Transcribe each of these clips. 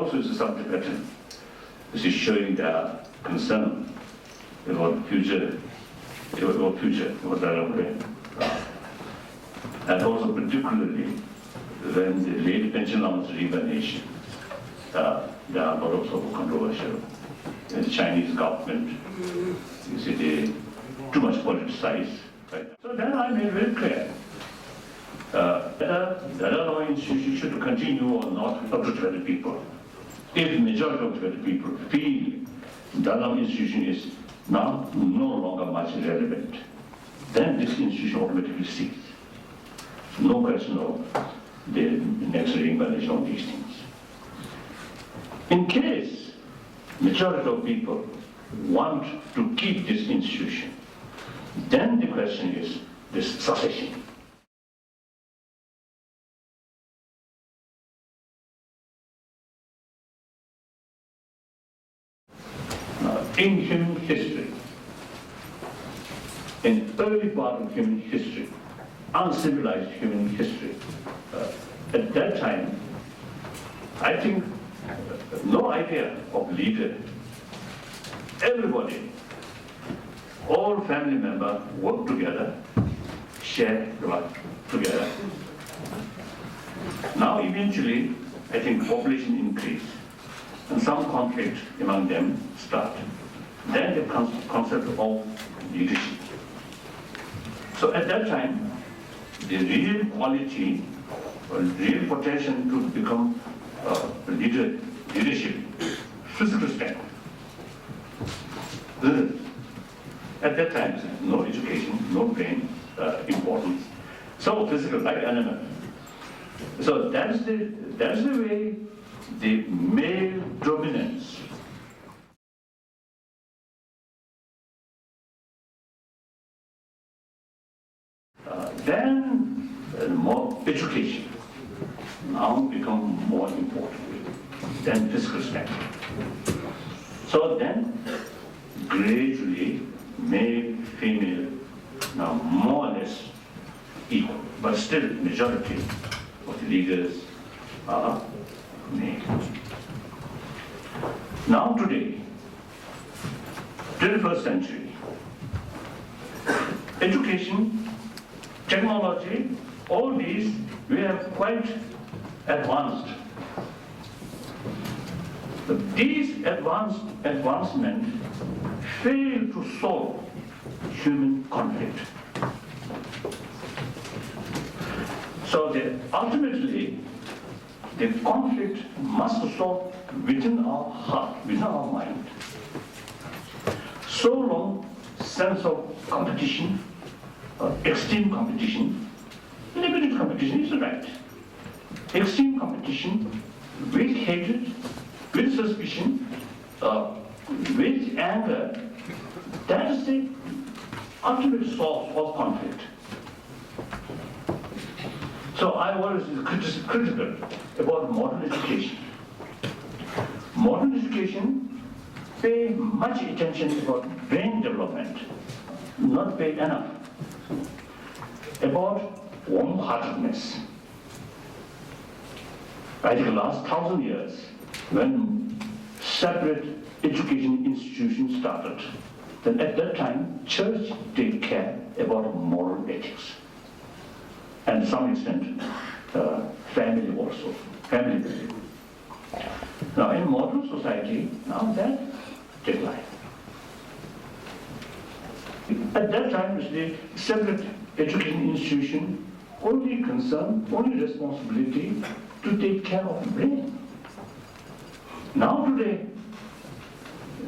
also is some Tibetan. This is showing their concern about future, about their way. And also particularly when the late Pension revaluation, there are a lot of sort of controversial. The Chinese government, you see, they too much politicized. Right? So then I made very clear whether the law institution should continue or not up to Tibetan people. If the majority of Tibetan people feel the law institution is now no longer much relevant, then this institution automatically ceases. No question of the next revaluation of these things. In case majority of people want to keep this institution, then the question is this succession. In human history, in early part of human history, uncivilized human history, at that time, I think no idea of leader. Everybody, all family members work together, share the work together. Now eventually, I think population increase and some conflict among them start. Then the concept of leadership. So at that time, the real quality or real potential to become leadership, physical strength. At that time, no education, no brain importance. So physical, like animal. So that's the way the male dominance. Then more education now become more important than physical strength. So then gradually male, female, now more or less equal, but still majority of the leaders are male. Now today, 21st century, education, technology, all these we have quite advanced. But these advancements fail to solve human conflict. So ultimately, the conflict must be solved within our heart, within our mind. So long sense of competition, extreme competition, limited competition is right. Extreme competition with hatred, with suspicion, with anger, that is the ultimate source of conflict. So I always critical about modern education. Modern education pay much attention about brain development, not pay enough about warm-heartedness. I think the last 1,000 years, when separate education institutions started, then at that time, church did care about moral ethics. And to some extent, family also, family building. Now in modern society, now that decline. At that time, the separate education institution only concern, only responsibility to take care of the brain. Now today,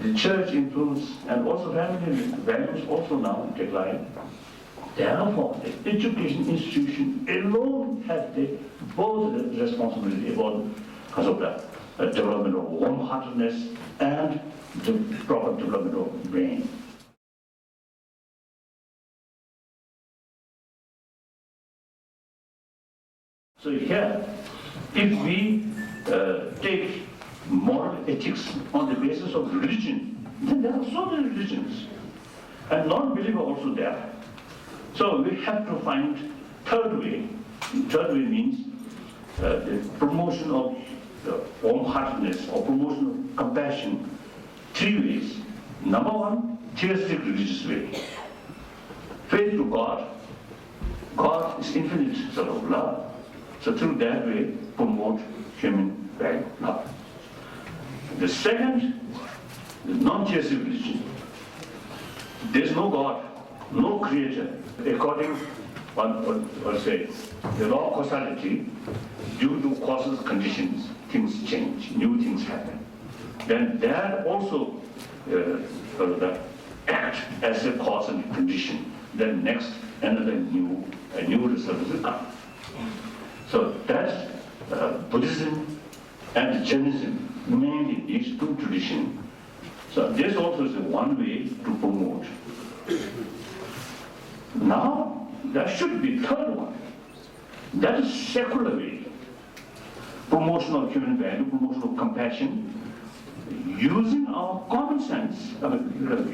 the church influence and also family values also now decline. Therefore, the education institution alone has both the responsibility about the development of warm-heartedness and the proper development of brain. So here, if we take moral ethics on the basis of religion, then there are so many religions, and non-believer also there. So we have to find third way. Third way means the promotion of warm-heartedness or promotion of compassion 3 ways. Number one, theistic religious way. Faith to God. God is infinite sort of love. So through that way, promote human value, love. The second is non-theistic religion. There is no God, no creator. According one say, the law of causality, due to causes, conditions, things change, new things happen. Then that also act as a cause and condition. Then next, another new result will come. So that's Buddhism and Jainism, mainly these two traditions. So this also is one way to promote. Now, there should be third one. That is secular way. Promotion of human value, promotion of compassion, using our common sense,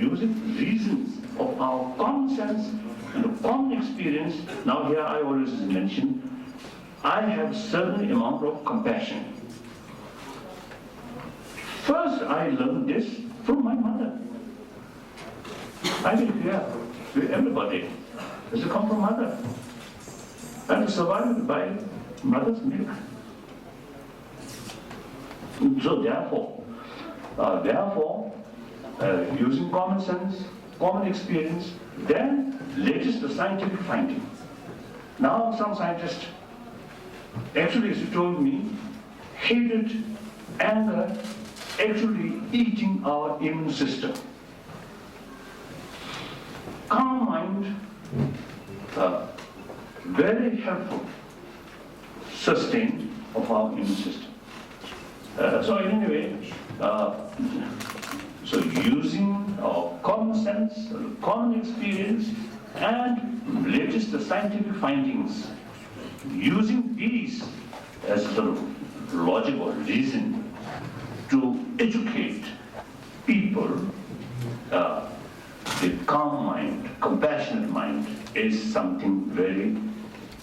using reasons of our common sense and common experience. Now here I always mention, I have certain amount of compassion. First I learned this from my mother. I will hear with everybody. This come from mother. And survived by mother's milk. So therefore, using common sense, common experience, then latest the scientific finding. Now some scientists actually, as you told me, hatred, anger, actually eating our immune system. Calm mind, very helpful, sustain of our immune system. So anyway, so using our common sense, common experience, and latest the scientific findings, using these as the logic or reason to educate people, the calm mind, compassionate mind is something very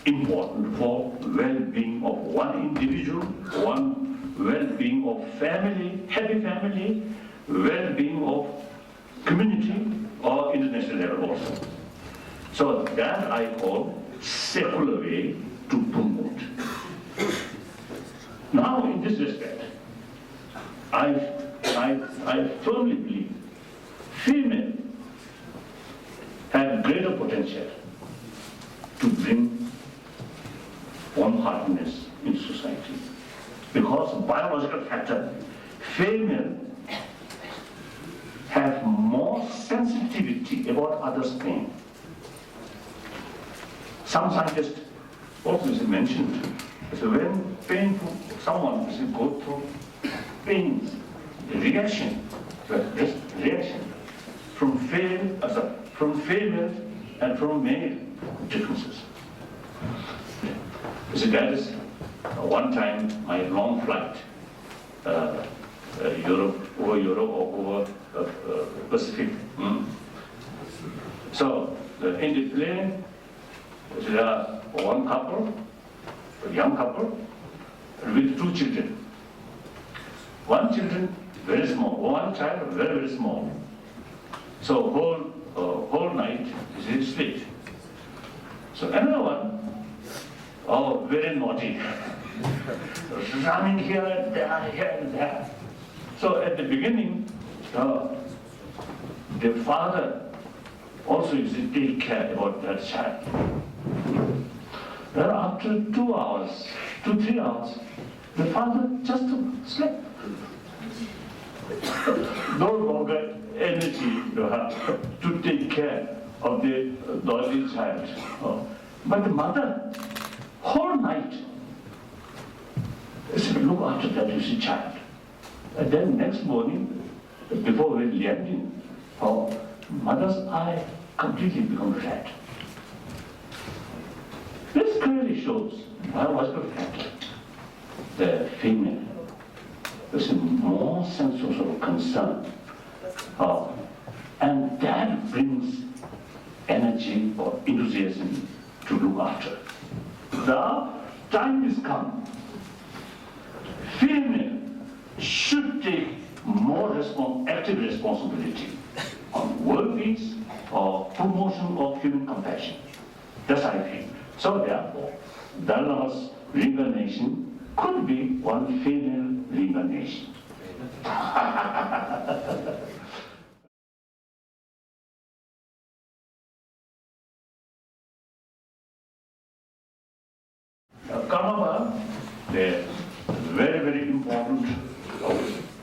important for well-being of one individual, one well-being of family, happy family, well-being of community or international level also. So that I call secular way to promote. Now in this respect, I firmly believe female have greater potential to bring warm-heartedness in society. Because biological factor, female have more sensitivity about others' pain. Some scientists also mentioned, so when painful someone go through pains, reaction from female and from male differences. So that is one time my long flight, Europe or over Pacific. So in the plane, there are one couple, a young couple, with 2 children. One children very small, one child very, very small. So whole night is asleep. So another one, very naughty, running here and there. So at the beginning, the father also used to take care about that child. Then after 2 hours, 2-3 hours, the father just slept. No longer energy to take care of the naughty child. But the mother, whole night, said, look after that you child. And then next morning, before we landing, mother's eye completely become red. This clearly shows biological factor. The female is more sense of concern, and that brings energy or enthusiasm to look after. The time is come. female should take more active responsibility on world peace or promotion of human compassion. That's how I feel. So therefore, Dalai Lama's reincarnation could be one female reincarnation. Karma, the very important,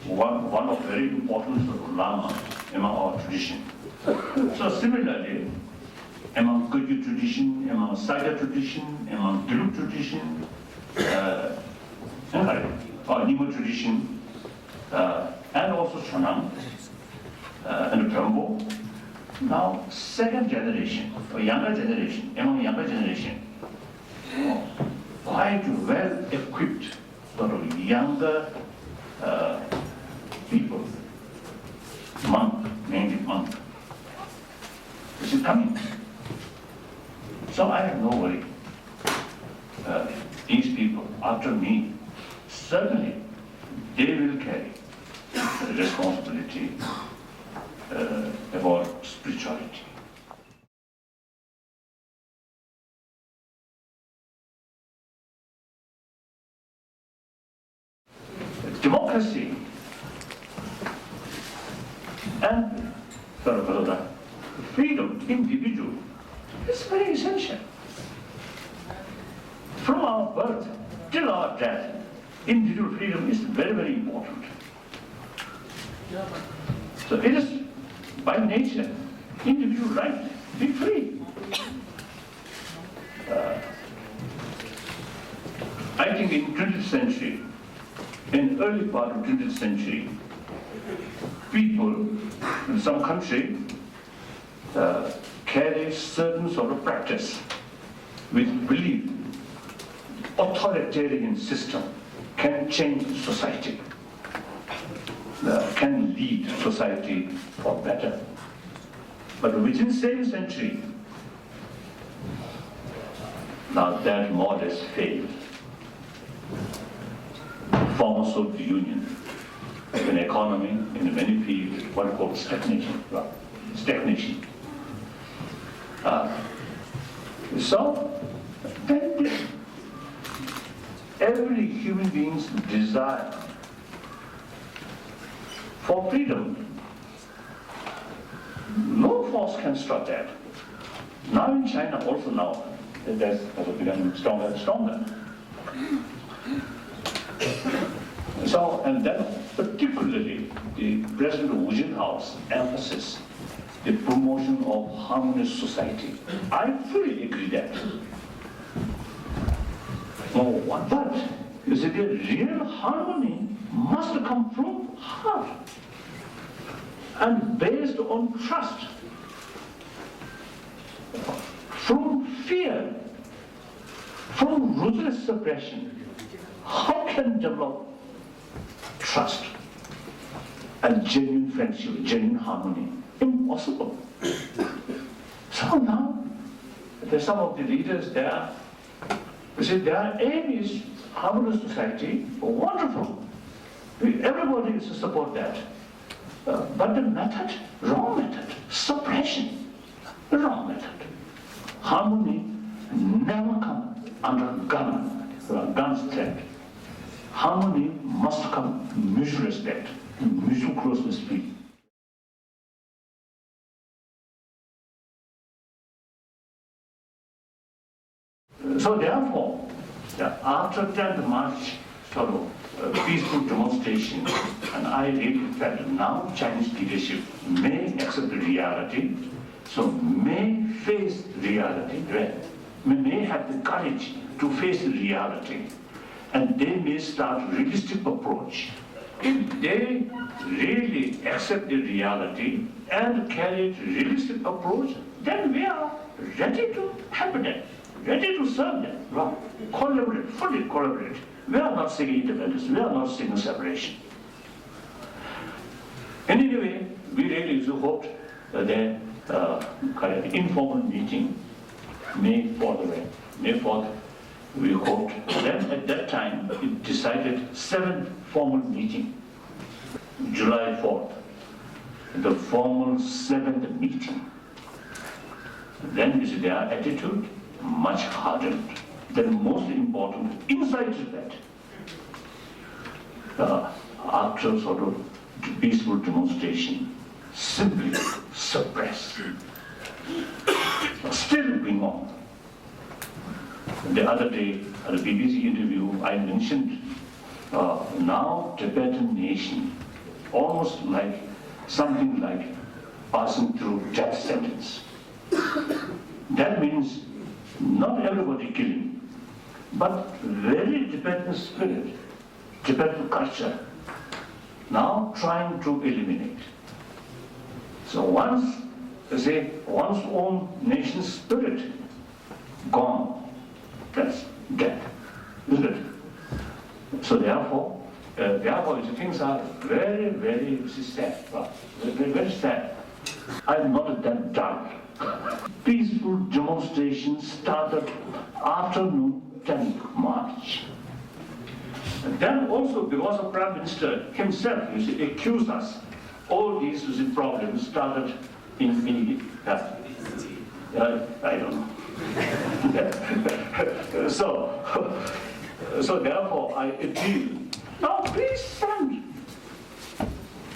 one of very important Lama among our tradition. So similarly, among Kagyu tradition, among Saga tradition, among Diluk tradition, or Nima tradition, and also Sonam and Trumbo. Now, second generation, or younger generation, among younger generation, quite well equipped sort of younger people, mainly monk. This is coming. So I have no worry. These people, after me, certainly they will carry the responsibility about spirituality. Democracy and freedom, individual, is very essential. From our birth till our death, individual freedom is very important. So it is by nature, individual right to be free. I think in 20th century, in early part of 20th century, people in some country carry certain sort of practice with belief authoritarian system can change society, can lead society for better. But within same century, now that more or less failed. Former Soviet Union, in economy, in many fields, what is called stagnation. So, then every human being's desire for freedom, no force can stop that. Now in China, also now, it has become stronger and stronger. So, and then particularly the President Wu Jintao's emphasis, the promotion of harmonious society. I fully agree that. But you see, the real harmony must come from heart and based on trust, from fear, from ruthless suppression. How can develop trust and genuine friendship, genuine harmony? Impossible. So now, there's some of the leaders there, you see, their aim is harmonious society, wonderful. Everybody is to support that. But the method, wrong method, suppression, wrong method. Harmony never comes under gun's threat. Harmony must come mutual respect, mutual closeness free. So therefore, after that March sort of peaceful demonstration, and I really felt now Chinese leadership may accept the reality, so may face reality, may have the courage to face the reality, and they may start realistic approach. If they really accept the reality and carry a realistic approach, then we are ready to help them, ready to serve them, collaborate, fully collaborate. We are not seeking independence, we are not seeking separation. And anyway, we really hope that the informal meeting may fall away, may fall we hoped. Then at that time, it decided 7th formal meeting, July 4th, the formal 7th meeting. Then is their attitude much hardened. Then most important, inside that, after sort of peaceful demonstration, simply suppressed. Still going on. The other day, at the BBC interview, I mentioned now Tibetan nation, almost like something like passing through death sentence. That means not everybody killing, but very Tibetan spirit, Tibetan culture, now trying to eliminate. So once, they say, one's own nation's spirit gone, that's death, isn't it? So therefore, things are very, very sad, very, very sad. I'm not that dark. Peaceful demonstrations started afternoon 10th March. And then also because the Prime Minister himself accused us, all these problems started in I don't know. So therefore I appeal, now please send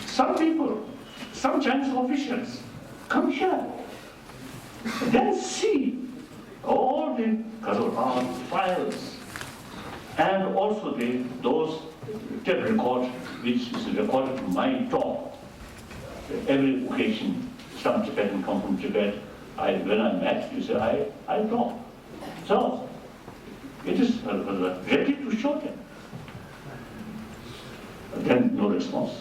some people, some Chinese officials, come here. Then see all the files and also those tape record which is recorded my talk. Every occasion, some Tibetan come from Tibet. When I met, you say I talk. So it is ready to show them. Then no response.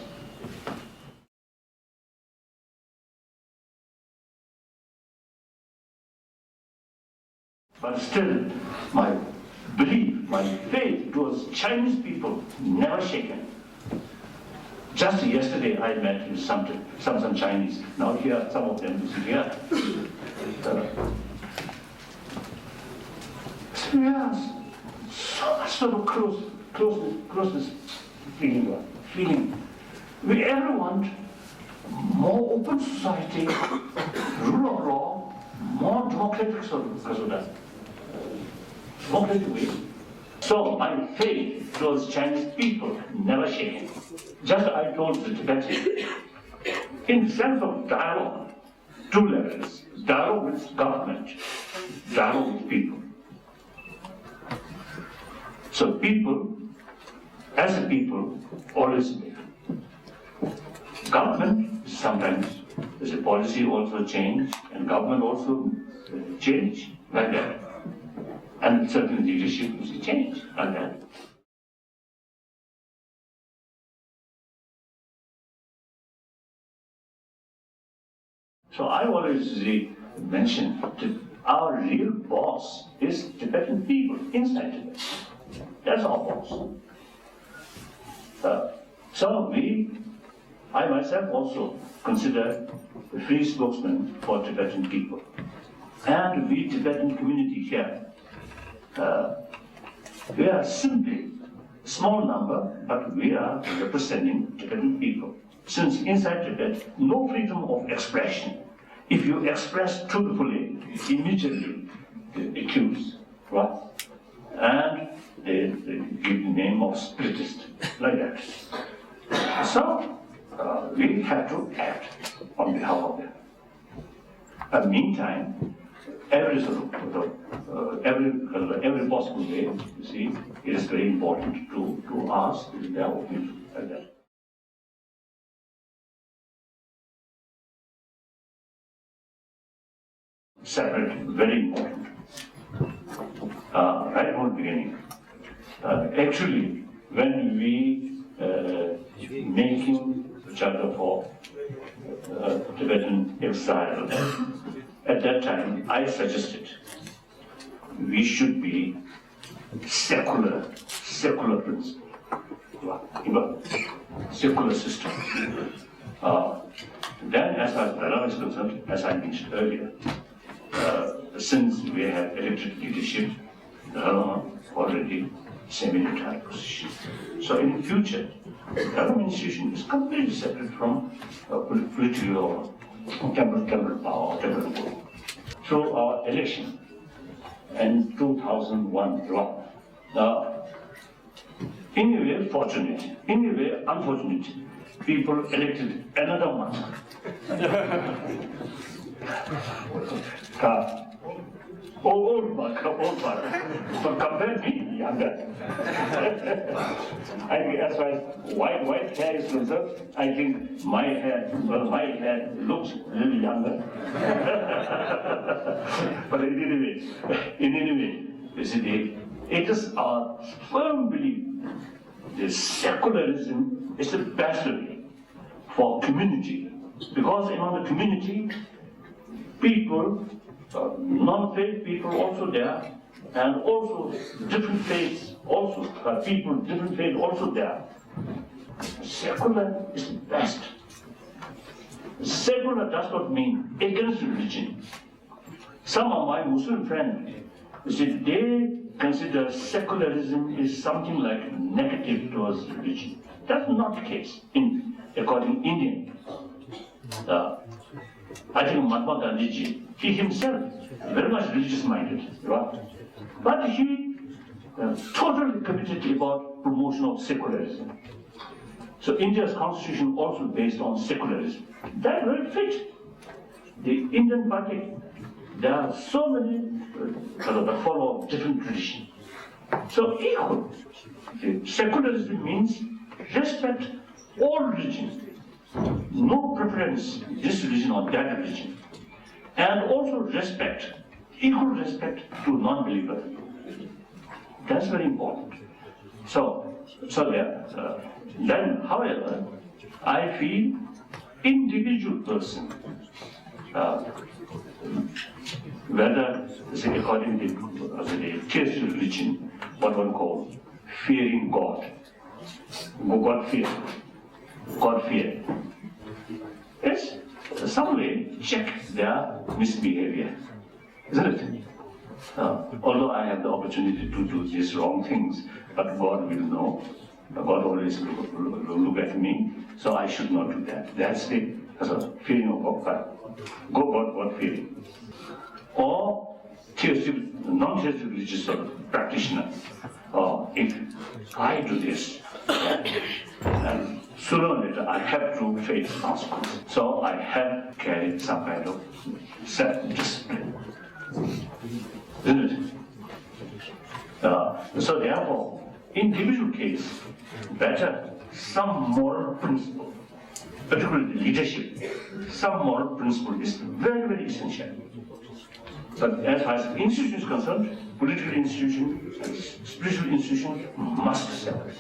But still, my belief, my faith towards Chinese people never shaken. Just yesterday I met with some Chinese. Now here, some of them is here. So yes, so much sort of closeness feeling. We ever want more open society, rule of law, more democratic sort of that. Democratic way. So my faith towards Chinese people never shaken. Just I told the Tibetans, in the sense of dialogue, two levels, dialogue with government, dialogue with people. So people, as a people, always make. Government sometimes, there's a policy also change, and government also change like that. And certain leadership is change like that. So I always mention that our real boss is Tibetan people inside Tibet. That's our boss. So I myself also consider a free spokesman for Tibetan people. And we Tibetan community here, we are simply a small number, but we are representing Tibetan people. Since inside Tibet, no freedom of expression. If you express truthfully, immediately they accuse, right? And they give the name of spiritist, like that. So we have to act on behalf of them. But meantime, every possible way, you see, it is very important to ask their opinion like that. Separate, very important. Right from the beginning. Actually, when we making the charter for Tibetan exile, at that time I suggested we should be secular principle, secular system. Then, as far as Dalai is concerned, as I mentioned earlier, since we have elected leadership, already semi-retired position. So in future, government institution is completely separate from political or temporal power, temporal power. Through our election in 2001, in a way fortunate, in a way unfortunate, people elected another one. Old man, but compare me, younger. I think as far as white hair is concerned, I think my hair looks a little younger. But in any way, you see, it is our firm belief that secularism is the best way for community, because among the community, people, non-faith people also there, and also different faiths also, people, different faith also there. Secular is the best. Secular does not mean against religion. Some of my Muslim friends, you see, they consider secularism is something like negative towards religion. That's not the case according to Indian. I think Mahatma Gandhi, he himself very much religious-minded, right? But he totally committed about promotion of secularism. So India's constitution also based on secularism. That will fit the Indian party. There are so many that follow different traditions. So equal. Secularism means respect all religions. No preference, this religion or that religion. And also respect, equal respect to non-believers. That's very important. Then, however, I feel individual person, whether, say, according to the Christian religion, what one calls fearing God, God fear. Yes, some way check their misbehavior, isn't it? Although I have the opportunity to do these wrong things, but God will know. God always look at me, so I should not do that. That's the feeling of God. God feeling. Or non-theistic religious practitioner. If I do this, and sooner or later I have to face consequences. So I have carried some kind of self-discipline. Isn't it? So therefore, individual case, better some moral principle, particularly leadership, some moral principle is very, very essential. But as far as institution is concerned, political institution, spiritual institution must separate.